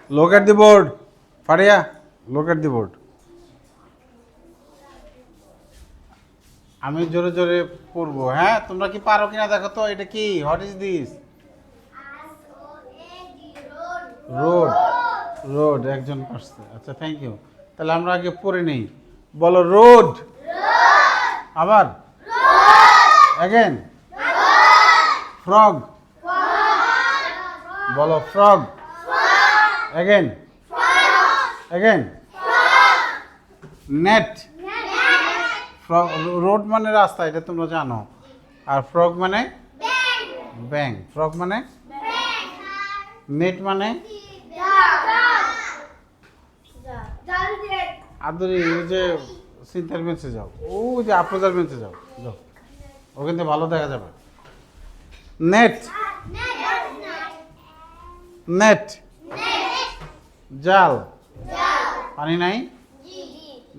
Look at the board. Faria, look at the board. আমি জোরে জোরে পড়বো, হ্যাঁ? তোমরা কি পারো কিনা দেখো তো, এটা কি? What is this? Road. Road একজন পারছে। আচ্ছা, থ্যাংক ইউ। তাহলে আমরা আগে পড়ে নেই। বলো রোড। আবার অ্যাগেন। ফ্রগ। বলো frog. Again. Again. Net. Frog, road মানে রাস্তা, এটা তোমরা জানো। আর ফ্রগ মানে ব্যাং। ফ্রগ মানে নেট মানে আদরি। ওই যে সিনথার বেঞ্চে যাও, ওই যে আফরোজার বেঞ্চে যাও, যাও, ওখান থেকে ভালো দেখা যাবে। নেট। নেট। জাল। পানি নাই,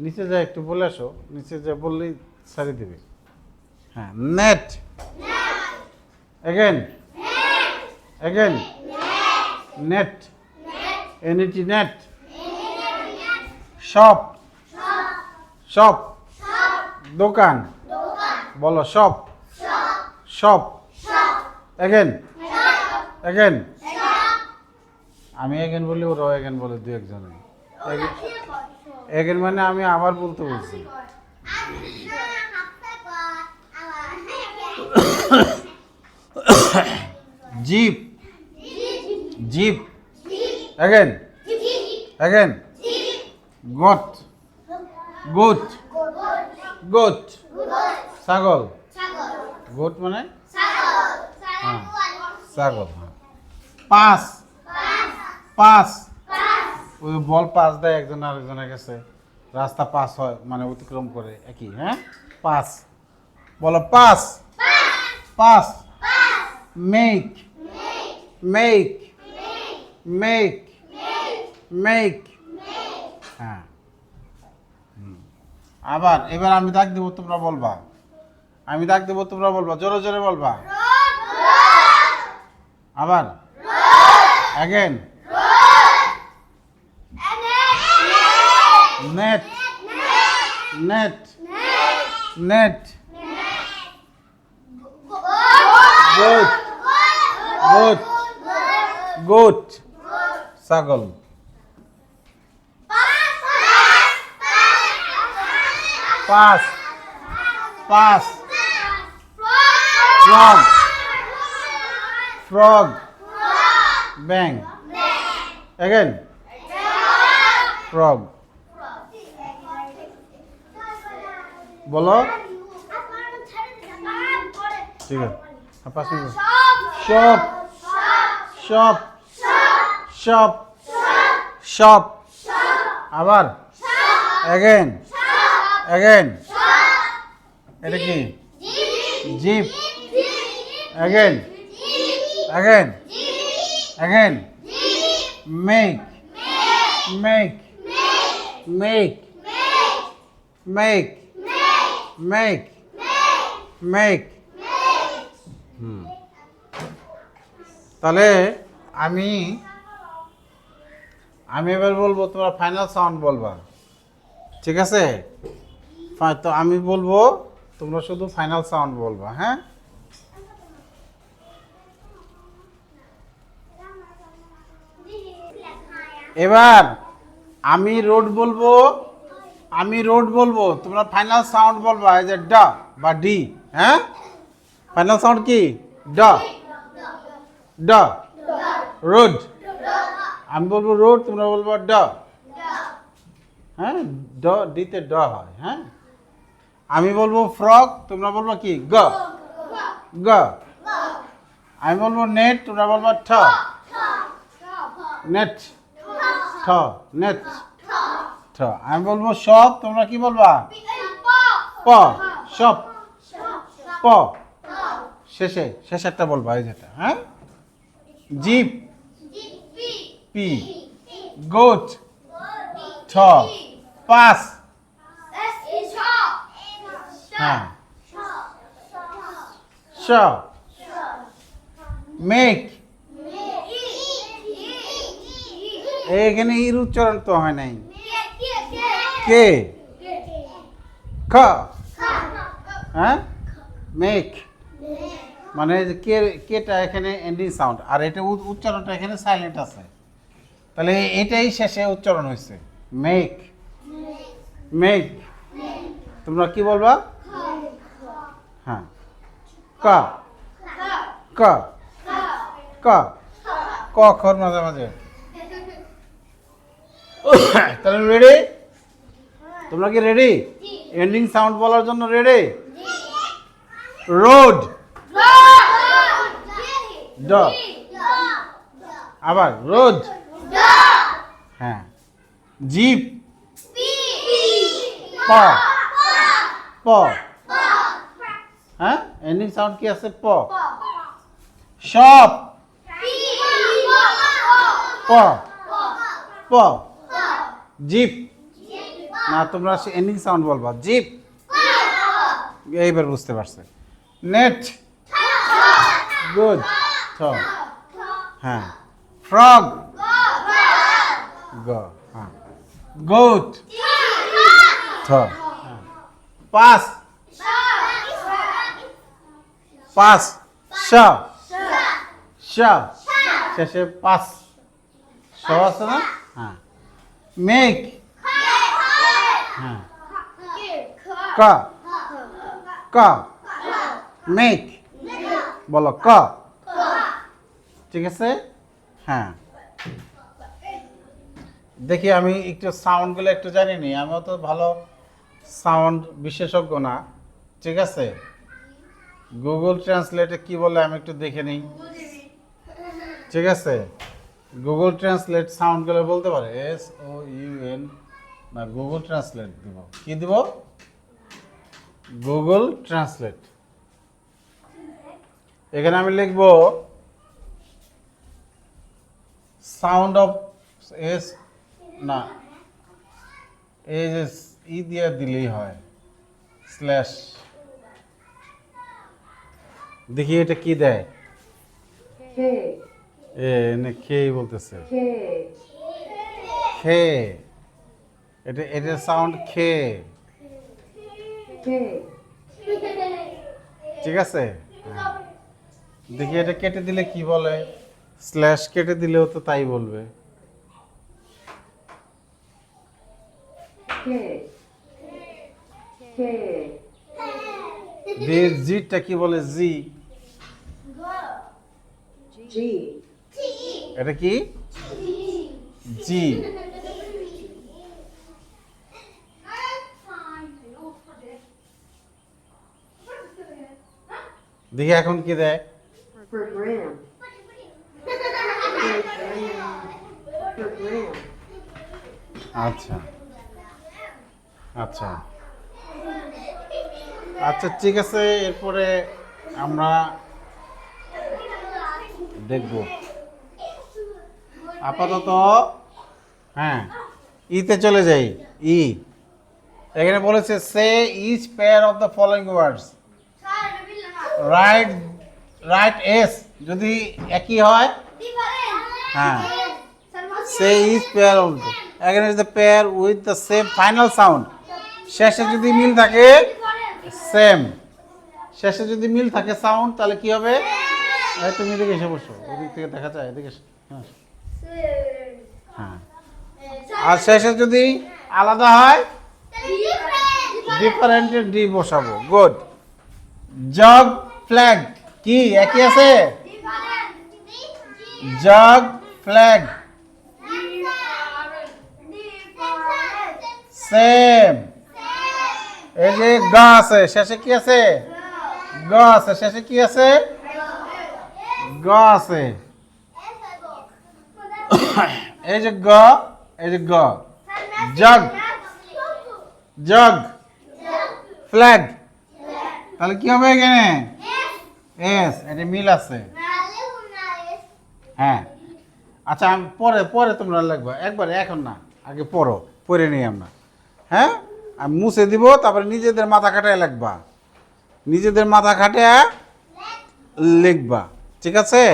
নিচে যা একটু বলে আসো, নিচে যা বললেই সারি দেবে। হ্যাঁ, net. Again. Again. Net. NET net. Shop. Shop দোকান। বলো শপ। শপ। অ্যাগেন। অ্যাগেন। আমি অ্যাগেন বলি, ওরাও অ্যাগেন বলে, দু একজনে। অ্যাগেন মানে আমি আবার বলতে বলছি। Zip. Zip. Again. Again. Goat. Goat. Goat ছাগল। গোট মানে হ্যাঁ ছাগল। হ্যাঁ, পাস। পাস, ওই বল পাস দেয় একজন আরেকজনের কাছে, রাস্তা পাস হয় মানে অতিক্রম করে, একই। হ্যাঁ, পাস। বলো pass. Pass. Make. Make. Make. Make. হ্যাঁ। আবার এবার আমি ডাক দেবো, তোমরা বলবা। আমি ডাক দেবো, তোমরা বলবা, জোরে জোরে বলবা। আবার again. Net. Net. Net. Goat. Goat. Goat ছাগল। পাস। পাস। ফ্রগ। ফ্রগ ব্যাং। অ্যাগেন। ফ্রগ। বলো ঠিক আছে, 5 minute. Shop. Shop. Shop. Shop. আবার অ্যাগেন। অ্যাগেন। এটা কি? Zip. Again. Again. Again. Make. Make. Make. Make. Make. Make. তাহলে আমি আমি এবার বলবো, তোমরা ফাইনাল সাউন্ড বলবা, ঠিক আছে? তো আমি বলবো, তোমরা শুধু ফাইনাল সাউন্ড বলবা। হ্যাঁ, এবার আমি রোড বলবো, আমি রোড বলবো, তোমরা ফাইনাল সাউন্ড বলবা, এই যে ড বা ডি। হ্যাঁ, ফাইনাল সাউন্ড কি? ড। ড। রোড। আমি বলবো রোড, তোমরা বলবো ড। হ্যাঁ, ড, ডিতে ড হয়। হ্যাঁ, আমি বলবো ফ্রগ, তোমরা বলবো কি? গ। গ। আমি বলবো নেট, তোমরা বলবো ঠ। নেট। ঠ। নেট। ঠ। আমি বলবো শপ, তোমরা কি বলবা? প। শপ। প। শেষে শেষেরটা বলবা, এই যেটা। হ্যাঁ, জিপ। পি। গোট। ঠ। পাস। হ্যাঁ, শ। মেক। এখানে ইর উচ্চারণ তো হয় নাই। কে খ হ্যাঁ মেক মানে কে কেটা এখানে এন্ডিং সাউন্ড আর এটা উচ্চারণটা এখানে সাইলেন্ট আছে, তাহলে এটাই শেষে উচ্চারণ হয়েছে মেক। মেক তোমরা কি বলবা? হ্যাঁ ক ক ক ক খর মাঝে মাঝে। তাহলে রেডি? তোমরা কি রেডি এন্ডিং সাউন্ড বলার জন্য? রেডি? রোড ড, আবার রোড। হ্যাঁ জিপ প প হ্যাঁ এন্ডিং সাউন্ড কি আছে? প। শপ প প জিপ না তোমরা এন্ডিং সাউন্ড বলবা জিপ, এইবার বুঝতে পারছে। নেট গুড ঠ, হ্যাঁ ফ্রগ গ, হ্যাঁ গোট ঠ, হ্যাঁ পাস পাস শ শ শেষে পাস শ আছে না? হ্যাঁ মেক হ্যাঁ ক ক মেক বলো ক, ঠিক আছে? হ্যাঁ দেখি আমি একটু সাউন্ডগুলো একটু জানি নি, আমিও তো ভালো সাউন্ড বিশেষজ্ঞ না, ঠিক আছে? গুগল ট্রান্সলেটে কি বলে আমি একটু দেখে নিই, ঠিক আছে? গুগল ট্রান্সলেট সাউন্ডগুলো বলতে পারে SOUN না গুগল ট্রান্সলেট দিব, কি দিব? Google translate. এখানে আমি লিখব সাউন্ড অফ এস না এই যে ই দিয়ে দিলেই হয় স্ল্যাশ, দেখি এটা কি দেয়? খেয়ে বলতেছে খে, এটা এটা সাউন্ড খে, ঠিক আছে? হ্যাঁ। দেখি এটা কেটে দিলে কি বলে? স্ল্যাশ কেটে দিলেও তো তাই বলবে। জিটা কি বলে? জি এটা কি? জি দেখি এখন কি দেয়? আচ্ছা আচ্ছা আচ্ছা ঠিক আছে, এরপরে আমরা দেখব। আপাতত হ্যাঁ ইতে চলে যাই। ই এখানে বলেছে say each pair of the following words, right right এস যদি একই হয়, হ্যাঁ সে ইচ পেয়ার অফ এখানে is the pair with the same final sound, শেষে যদি মিল থাকে সেম, শেষে যদি মিল থাকে সাউন্ড তাহলে কি হবে? তুমি এদিকে এসে বসো, ওদিক থেকে দেখা যায়, এদিকে এসে, হ্যাঁ হ্যাঁ আর শেষে যদি আলাদা হয় ডিফারেন্টের ডি বসাবো। গুড। জগ ফ্ল্যাগ কি একই আছে? Jug flag same. এই যে গ আছে শেষে কি আছে? গ আছে শেষে কি আছে? গ আছে। এই যে গ, এই যে গ, জগ জগ ফ্ল্যাগ, তাহলে কি হবে এখানে? এস, এটা মিল আছে। হ্যাঁ আচ্ছা আমি পরে পরে তোমরা লিখবা একবারে, এখন না, আগে পড়ো, পড়ে নিই আমরা। হ্যাঁ আমি মুছে দিব, তারপরে নিজেদের মাথা খাটায় লিখবা, নিজেদের মাথা খাটায় লিখবা, ঠিক আছে?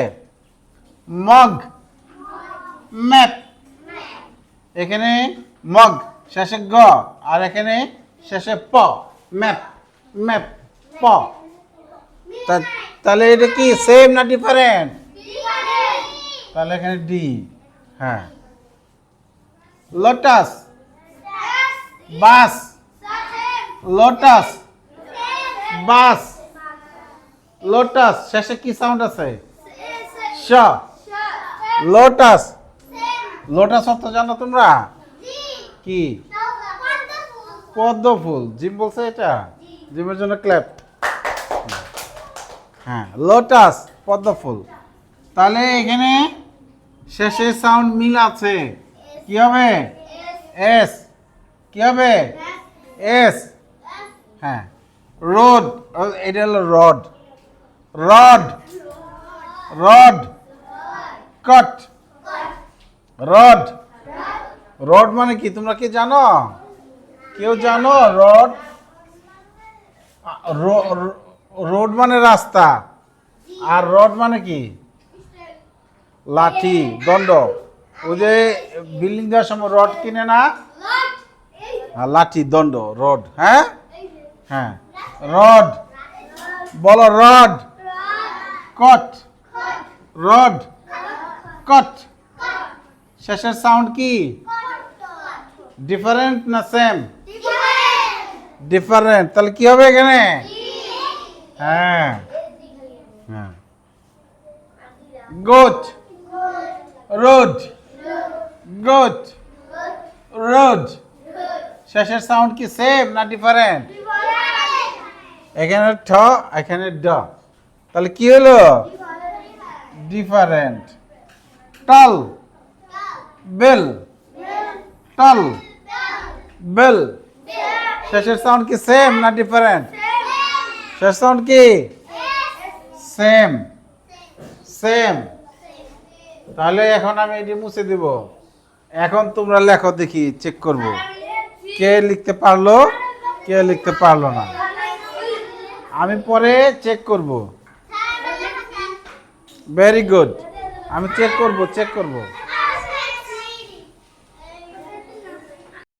মগ ম্যাপ এখানে মগ শেষে গ আর এখানে শেষে প ম্যাপ ম্যাপ প তাহলে এটা কি সেম না ডিফারেন্ট? তাহলে এখানে ডি। হ্যাঁ লোটাস বাস লোটাস বাস লোটাস শেষে কি সাউন্ড আছে? শ লোটাস লোটাস অর্থ জানো তোমরা কি? পদ্ম ফুল। জিম বলছে এটা, জিমের জন্য ক্ল্যাপ। হ্যাঁ লোটাস পদ্ম ফুল। তাহলে এখানে শেষে সাউন্ড মিল আছে, কি হবে? এস। কি হবে? এস। হ্যাঁ রোড, এটা হলো রড রড রড কট রড রড মানে কি তোমরা কি জানো? কেউ জানো রড? রোড মানে রাস্তা, আর রড মানে কি? লাঠি দণ্ড। ওই যে বিল্ডিং দেওয়ার সময় রড কিনে না, লাঠি দণ্ড রড। হ্যাঁ হ্যাঁ রড বলো রড কট রড কট। শেষের সাউন্ড কি? ডিফারেন্ট না সেম? ডিফারেন্ট। তাহলে কি হবে এখানে? হ্যাঁ হ্যাঁ গোট রোড গোট রোড। শেষের সাউন্ড কি সেম না ডিফারেন্ট? এখানে ঠ এখানে ড, তাহলে কি হলো? ডিফারেন্ট। টাল বেল টাল বেল। শেষের সাউন্ড কি সেম না ডিফারেন্ট? শেষ সাউন্ড কি? Same same. তাহলে এখন আমি এটি মুছে দিব। এখন তোমরা লেখো, দেখি চেক করব কে লিখতে পারলো কে লিখতে পারলো না। আমি পরে চেক করব। ভেরি গুড, আমি চেক করব।